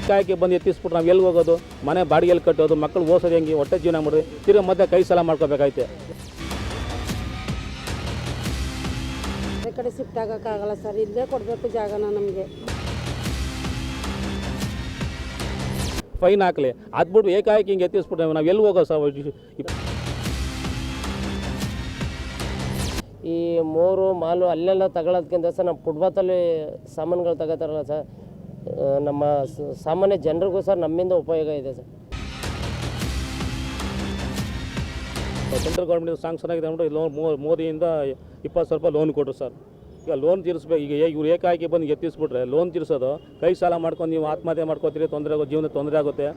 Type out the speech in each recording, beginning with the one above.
ಕಾಯಕ್ಕೆ ಬಂದು ಎತ್ತಿಸ್ಬಿಟ್ರೆ ನಾವು ಎಲ್ಲಿ ಹೋಗೋದು? ಮನೆ ಬಾಡಿಗೆಲ್ಲಿ ಕಟ್ಟೋದು, ಮಕ್ಕಳು ಓಸೋದು ಹೆಂಗೆ? ಹೊಟ್ಟೆ ಜೀವನ ಮಾಡಿದ್ರೆ ತಿರ್ಗಿ ಮತ್ತೆ ಕೈ ಸಾಲ ಮಾಡ್ಕೋಬೇಕಾಯ್ತೆ. ಬೇರೆ ಕಡೆ ಶಿಫ್ಟ್ ಆಗೋಕ್ಕಾಗಲ್ಲ ಸರ್, ಇಲ್ಲೇ ಕೊಡಬೇಕು ಜಾಗನ ನಮಗೆ. ಫೈನ್ ಹಾಕಲಿ, ಅದ್ಬಿಟ್ಟು ಏಕಾಏಕಿ ಹಿಂಗೆ ಎತ್ತಿಸ್ಬಿಟ್ರೆ ನಾವು ಎಲ್ಲಿ ಹೋಗೋ ಸರ್? ಈ ಮೋರು ಮಾಲು ಅಲ್ಲೆಲ್ಲ ತಗೊಳ್ಳೋದಕ್ಕಿಂತ ಸರ್ ನಮ್ಮ ಫುಟ್ಪಾತಲ್ಲಿ ಸಾಮಾನುಗಳು ತಗೋತಾರಲ್ಲ ಸರ್, ನಮ್ಮ ಸಾಮಾನ್ಯ ಜನರಿಗೂ ಸರ್ ನಮ್ಮಿಂದ ಉಪಯೋಗ ಇದೆ ಸರ್. ಸೆಂಟ್ರಲ್ ಗೌರ್ಮೆಂಟ್ ಸಾಂಕ್ಷನ್ ಆಗಿದೆ ಅಂದ್ರೆ ಲೋನ್ ಮೋದಿಯಿಂದ 20,000 ಲೋನ್ ಕೊಟ್ಟರು ಸರ್. ಈಗ ಲೋನ್ ತೀರಿಸ್ಬೇಕು. ಈಗ ಇವ್ರು ಏಕಾಏಕಿ ಬಂದು ಎತ್ತಿಸ್ಬಿಟ್ರೆ ಲೋನ್ ತೀರಿಸೋದು ಕೈ ಸಾಲ ಮಾಡ್ಕೊಂಡು ನೀವು ಆತ್ಮಹತ್ಯೆ ಮಾಡ್ಕೋತೀರಿ, ಜೀವನ ತೊಂದರೆ ಆಗುತ್ತೆ.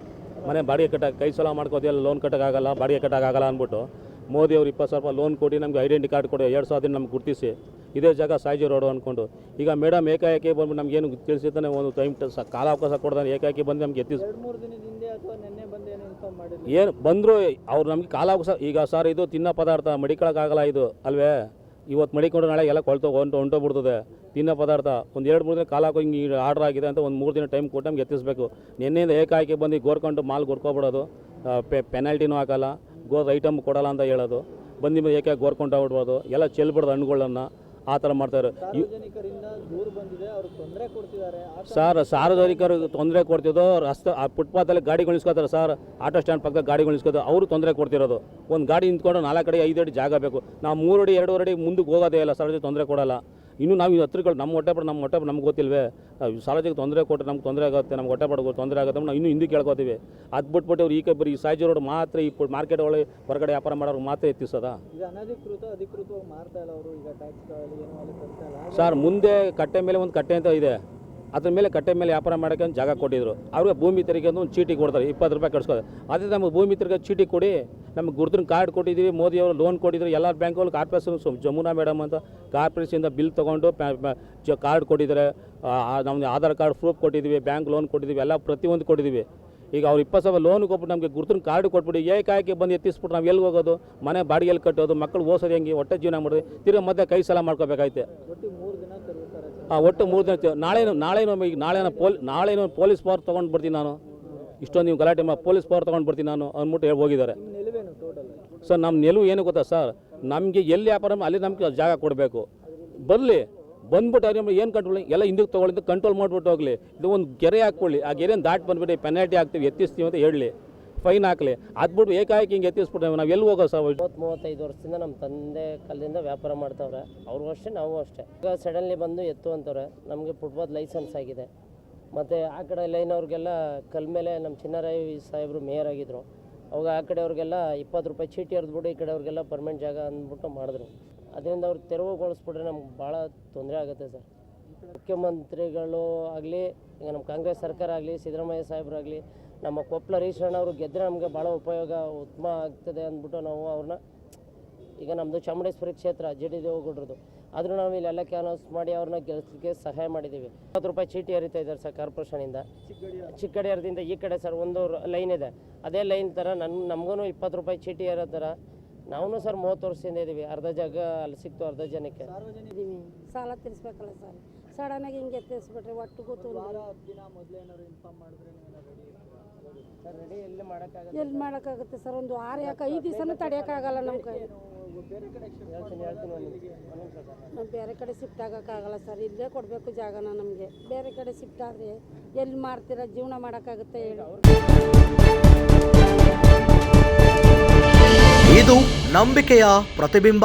ಮನೆ ಬಾಡಿಗೆ ಕಟ್ಟಕ್ಕೆ ಕೈ ಸಾಲ ಮಾಡ್ಕೋತೀವಿ, ಲೋನ್ ಕಟ್ಟೋಕ್ಕಾಗಲ್ಲ, ಬಾಡಿಗೆ ಕಟ್ಟೋಕ್ಕಾಗಲ್ಲ ಅಂದ್ಬಿಟ್ಟು ಮೋದಿ ಅವರು 20,000 ಲೋನ್ ಕೊಟ್ಟು ನಮಗೆ ಐಡೆಂಟಿ ಕಾರ್ಡ್ ಕೊಡಿ, 2,000 ನಮ್ಗೆ ಗುರುತಿಸಿ ಇದೇ ಜಾಗ ಸಾಯಿಜಿ ರೋಡು ಅಂದ್ಕೊಂಡು. ಈಗ ಮೇಡಮ್ ಏಕಾಏಕಿ ಬಂದ್ಬಿಟ್ಟು ನಮಗೇನು ತಿಳಿಸಿದ್ದಾನೆ, ಒಂದು ಟೈಮ್ ಕಾಲಾವಕಾಶ ಕೊಡ್ದಾನೆ ಏಕಾಏಕಿ ಬಂದು ನಮ್ಗೆ ಎತ್ತಿಸ್ ಏನು ಬಂದರು ಅವ್ರು ನಮಗೆ ಕಾಲಾವಕಾಶ. ಈಗ ಸರ್ ಇದು ತಿನ್ನೋ ಪದಾರ್ಥ ಮಡಿಕೊಳಕ್ಕಾಗಲ್ಲ ಇದು ಅಲ್ವೇ? ಇವತ್ತು ಮಡಿಕೊಂಡು ನಾಳೆ ಎಲ್ಲ ಹೊಂಟೋಗ್ಬಿಡ್ತದೆ ತಿನ್ನೋ ಪದಾರ್ಥ. ಒಂದು 2-3 ದಿನ ಕಾಲ ಹಾಕೋ ಹಿಂಗೆ ಆರ್ಡ್ರ್ ಆಗಿದೆ ಅಂತ ಒಂದು 3 ದಿನ ಟೈಮ್ ಕೊಟ್ಟು ನಮ್ಗೆ ಎತ್ತಿಸ್ಬೇಕು. ನಿನ್ನೆಯಿಂದ ಏಕಾಏಕಿ ಬಂದು ಗೋರ್ಕೊಂಡು ಮಾಲ್ ಗೊರ್ಕೊಬಿಡೋದು, ಪೆನಾಲ್ಟಿನೂ ಹಾಕಲ್ಲ, ಐಟಮ್ ಕೊಡಲ್ಲ ಅಂತ ಹೇಳೋದು, ಬಂದು ಏಕಾಗಿ ಗೋರ್ಕೊಂಡು ಹೋಗ್ಬಿಡ್ಬೋದು, ಎಲ್ಲ ಚೆಲ್ಬಿಡೋದು ಹಣ್ಣುಗಳನ್ನ ಆ ಥರ ಮಾಡ್ತಾರೆ. ಸರ್ ಸಾರ್ವಜನಿಕರಿಗೆ ತೊಂದರೆ ಕೊಡ್ತಿದ್ದೋ ರಸ್ತೆ ಫುಟ್ಪಾತಲ್ಲಿ ಗಾಡಿಗಳು ನಿಲ್ಸ್ಕೊತಾರೆ ಸರ್, ಆಟೋ ಸ್ಟ್ಯಾಂಡ್ ಪಕ್ಕದ ಗಾಡಿಗಳು ನಿಲ್ಸ್ಕೋತಾರೆ, ಅವರು ತೊಂದರೆ ಕೊಡ್ತಿರೋದು. ಒಂದು ಗಾಡಿ ನಿಂತ್ಕೊಂಡು 4 ಅಡಿ 5 ಅಡಿ ಜಾಗ ಬೇಕು, ನಾವು 3 ಅಡಿ 2 ಅಡಿ ಮುಂದಕ್ಕೆ ಹೋಗೋದೇ ಇಲ್ಲ, ಸಾರ್ವಜನಿಕ ತೊಂದರೆ ಕೊಡಲ್ಲ. ಇನ್ನು ನಾವು ಈ ಹತ್ರಗಳು ನಮ್ಮ ಹೊಟ್ಟೆ ನಮ್ಗೆ ಗೊತ್ತಿಲ್ವೇ? ಸಾರ್ವಜನಿಕ ತೊಂದರೆ ಕೊಟ್ಟರೆ ನಮ್ಗೆ ತೊಂದರೆ ಆಗುತ್ತೆ, ನಮ್ಗೆ ಹೊಟ್ಟೆ ಪಡ್ಕೊ ತೊಂದರೆ ಆಗುತ್ತೆ, ನಾವು ಇನ್ನೂ ಹಿಂದಕ್ಕೆ ಕೇಳ್ಕೊತೀವಿ. ಅದು ಬಿಟ್ಬಿಟ್ಟು ಅವ್ರು ಈಗ ಬರೀ ಸಾಯಿಜಿ ರೋಡ್ ಮಾತ್ರ ಈ ಮಾರ್ಕೆಟ್ ಒಳಗೆ ಹೊರಗಡೆ ವ್ಯಾಪಾರ ಮಾಡೋರು ಮಾತ್ರ ಎತ್ತಿಸೋದಾ ಸರ್? ಮುಂದೆ ಕಟ್ಟೆ ಮೇಲೆ ಒಂದು ಕಟ್ಟೆ ಅಂತ ಇದೆ, ಅದ್ರ ಮೇಲೆ ಕಟ್ಟೆ ಮೇಲೆ ವ್ಯಾಪಾರ ಮಾಡೋಕ್ಕೆ ಒಂದು ಜಾಗ ಕೊಟ್ಟಿದ್ರು. ಅವ್ರಿಗೆ ಭೂಮಿ ತೆರಿಗೆ ಒಂದು ಚೀಟಿ ಕೊಡ್ತಾರೆ, 20 ರೂಪಾಯಿ ಕಟ್ಸ್ಕೋದು. ಅದೇ ನಮಗೆ ಭೂಮಿ ತೆರಿಗೆ ಚೀಟಿ ಕೊಡಿ, ನಮಗೆ ಗುರುತಿನ ಕಾರ್ಡ್ ಕೊಟ್ಟಿದ್ದೀವಿ, ಮೋದಿಯವರು ಲೋನ್ ಕೊಟ್ಟಿದ್ರು. ಎಲ್ಲ ಬ್ಯಾಂಕಲ್ಲಿ ಕಾರ್ಪೊರೇಷನ್ ಜಮುನಾ ಮೇಡಮ್ ಅಂತ ಕಾರ್ಪೊರೇಷನಿಂದ ಬಿಲ್ ತೊಗೊಂಡು ಕಾರ್ಡ್ ಕೊಟ್ಟಿದ್ದಾರೆ, ನಮ್ಗೆ ಆಧಾರ್ ಕಾರ್ಡ್ ಪ್ರೂಫ್ ಕೊಟ್ಟಿದ್ದೀವಿ, ಬ್ಯಾಂಕ್ ಲೋನ್ ಕೊಟ್ಟಿದ್ದೀವಿ, ಎಲ್ಲ ಪ್ರತಿಯೊಂದು ಕೊಟ್ಟಿದ್ದೀವಿ. ಈಗ ಅವ್ರು 20,000 ಲೋನ್ ಕೊಟ್ಬಿಟ್ಟು ನಮಗೆ ಗುರುತಿನ ಕಾರ್ಡ್ ಕೊಟ್ಬಿಟ್ಟು ಏಕಾಏಕಿ ಬಂದು ಎತ್ತಿಸ್ಬಿಟ್ರೆ ನಾವು ಎಲ್ಲಿ ಹೋಗೋದು? ಮನೆ ಬಾಡಿಗೆಲ್ಲಿ ಕಟ್ಟೋದು, ಮಕ್ಕಳು ಓಸೋದು ಹೆಂಗೆ? ಹೊಟ್ಟೆ ಜೀವನ ಮಾಡಿದ್ರೆ ತಿರ್ಗಿ ಮತ್ತೆ ಕೈ ಸಾಲ ಮಾಡ್ಕೋಬೇಕಾಯ್ತೆ. ಒಟ್ಟು 3 ದಿನ. ನಾಳೆನೋ ಪೊಲೀಸ್ ಪವರ್ ತೊಗೊಂಡು ಬರ್ತೀನಿ ನಾನು, ಇಷ್ಟೊಂದು ನೀವು ಗಲಾಟೆ ಪೊಲೀಸ್ ಪವರ್ ತೊಗೊಂಡು ಬರ್ತೀನಿ ನಾನು ಅಂದ್ಬಿಟ್ಟು ಹೋಗಿದ್ದಾರೆ ಸರ್. ನಮ್ಮ ನಿಲುವು ಏನು ಗೊತ್ತಾ ಸರ್? ನಮಗೆ ಎಲ್ಲಿ ವ್ಯಾಪಾರ ಅಲ್ಲಿ ನಮಗೆ ಜಾಗ ಕೊಡಬೇಕು. ಬರಲಿ, ಬಂದ್ಬಿಟ್ಟು ಅವ್ರಿಗೆ ಏನು ಕಂಟ್ರೋಲ್ ಎಲ್ಲ ಹಿಂದಕ್ಕೆ ತೊಗೊಳ್ಳಿ, ಕಂಟ್ರೋಲ್ ಮಾಡಿಬಿಟ್ಟು ಹೋಗಲಿ. ಇದು ಒಂದು ಗೆರೆ ಹಾಕ್ಕೊಳ್ಳಿ, ಆ ಗೆರೆಯನ್ನು ದಾಟಿ ಬಂದುಬಿಟ್ಟು ಪೆನಾಲ್ಟಿ ಹಾಕ್ತೀವಿ, ಎತ್ತಿಸ್ತೀವಿ ಅಂತ ಹೇಳಲಿ, ಫೈನ್ ಹಾಕಲಿ. ಅದ್ಬಿಟ್ಟು ಏಕಾಏಕಿ ಹಿಂಗೆ ಎತ್ತಿಸ್ಬಿಟ್ರೆ ನಾವು ಎಲ್ಲಿ ಹೋಗೋ ಸರ್? 30-35 ವರ್ಷದಿಂದ ನಮ್ಮ ತಂದೆ ಕಾಲದಿಂದ ವ್ಯಾಪಾರ ಮಾಡ್ತವ್ರೆ, ಅವ್ರಿಗೂ ಅಷ್ಟೇ ನಾವು ಅಷ್ಟೇ. ಈಗ ಸಡನ್ಲಿ ಬಂದು ಎತ್ತು ಅಂತವ್ರೆ, ನಮಗೆ ಫುಟ್ಪಾತ್ ಲೈಸೆನ್ಸ್ ಆಗಿದೆ. ಮತ್ತು ಆ ಕಡೆ ಲೈನ್ ಅವ್ರಿಗೆಲ್ಲ ಕಲ್ ಮೇಲೆ ನಮ್ಮ ಚಿನ್ನರಾಯ ಸಾಹೇಬರು ಮೇಯರ್ ಆಗಿದ್ದರು, ಅವಾಗ ಆ ಕಡೆಯವ್ರಿಗೆಲ್ಲ 20 ರೂಪಾಯಿ ಚೀಟಿ ಹರಿದ್ಬಿಟ್ಟು ಈ ಕಡೆಯವ್ರಿಗೆಲ್ಲ ಪರ್ಮನೆಂಟ್ ಜಾಗ ಅಂದ್ಬಿಟ್ಟು ಮಾಡಿದ್ರು. ಅದರಿಂದ ಅವ್ರು ತೆರವುಗೊಳಿಸ್ಬಿಟ್ರೆ ನಮ್ಗೆ ಭಾಳ ತೊಂದರೆ ಆಗುತ್ತೆ ಸರ್. ಮುಖ್ಯಮಂತ್ರಿಗಳು ಆಗಲಿ, ಈಗ ನಮ್ಮ ಕಾಂಗ್ರೆಸ್ ಸರ್ಕಾರ ಆಗಲಿ, ಸಿದ್ದರಾಮಯ್ಯ ಸಾಹೇಬರಾಗಲಿ, ನಮ್ಮ ಕೊಪ್ಪಳ ರೀಶಣ್ಣ ಅವರು ಗೆದ್ದರೆ ನಮಗೆ ಭಾಳ ಉಪಯೋಗ ಉತ್ತಮ ಆಗ್ತದೆ ಅಂದ್ಬಿಟ್ಟು ನಾವು ಅವ್ರನ್ನ, ಈಗ ನಮ್ಮದು ಚಾಮುಂಡೇಶ್ವರಿ ಕ್ಷೇತ್ರ JD ದೇವೇಗೌಡರದು, ಆದರೂ ನಾವು ಇಲ್ಲೆಲ್ಲ ಕ್ಯಾನ್ವಾಸ್ ಮಾಡಿ ಅವ್ರನ್ನ ಗೆಲ್ಲಿಸಲಿಕ್ಕೆ ಸಹಾಯ ಮಾಡಿದ್ದೀವಿ. 20 ರೂಪಾಯಿ ಚೀಟಿ ಹರಿತಾ ಇದ್ದಾರೆ ಸರ್ ಕಾರ್ಪೊರೇಷನಿಂದ. ಚಿಕ್ಕಡಿಯರದಿಂದ ಈ ಕಡೆ ಸರ್ ಒಂದು ಲೈನ್ ಇದೆ, ಅದೇ ಲೈನ್ ಥರ ನಮಗೂ 20 ರೂಪಾಯಿ ಚೀಟಿ ಹರೋ ಥರ ನಾವು ಸರ್ 30 ವರ್ಷದಿಂದ ಇದ್ದೀವಿ. ಅರ್ಧ ಜಾಗ ಅಲ್ಲಿ ಸಿಕ್ತು, ಅರ್ಧ ಜನಕ್ಕೆ ಸಾಲ ತೀರಿಸ್ಬೇಕಲ್ಲ ಸರ್. ಸಡನ್ನಾಗಿ ಹಿಂಗೆ ಎತ್ತಿಸ್ಬಿಟ್ರೆ ಒಟ್ಟು ಗೊತ್ತು ಎಲ್ಲಿ ಮಾಡೋಕ್ಕಾಗುತ್ತೆ ಸರ್? ಒಂದು 6-5 ದಿವಸನೂ ತಡೆಯೋಕ್ಕಾಗಲ್ಲ ನಮ್ಮ ಕೈ. ನಾವು ಬೇರೆ ಕಡೆ ಶಿಫ್ಟ್ ಆಗೋಕ್ಕಾಗಲ್ಲ ಸರ್, ಇಲ್ಲೇ ಕೊಡಬೇಕು ಜಾಗನ ನಮಗೆ. ಬೇರೆ ಕಡೆ ಶಿಫ್ಟ್ ಆದರೆ ಎಲ್ಲಿ ಮಾಡ್ತೀರಾ? ಜೀವನ ಮಾಡೋಕ್ಕಾಗುತ್ತೆ ಹೇಳಿ? ಇದು ನಂಬಿಕೆಯ ಪ್ರತಿಬಿಂಬ.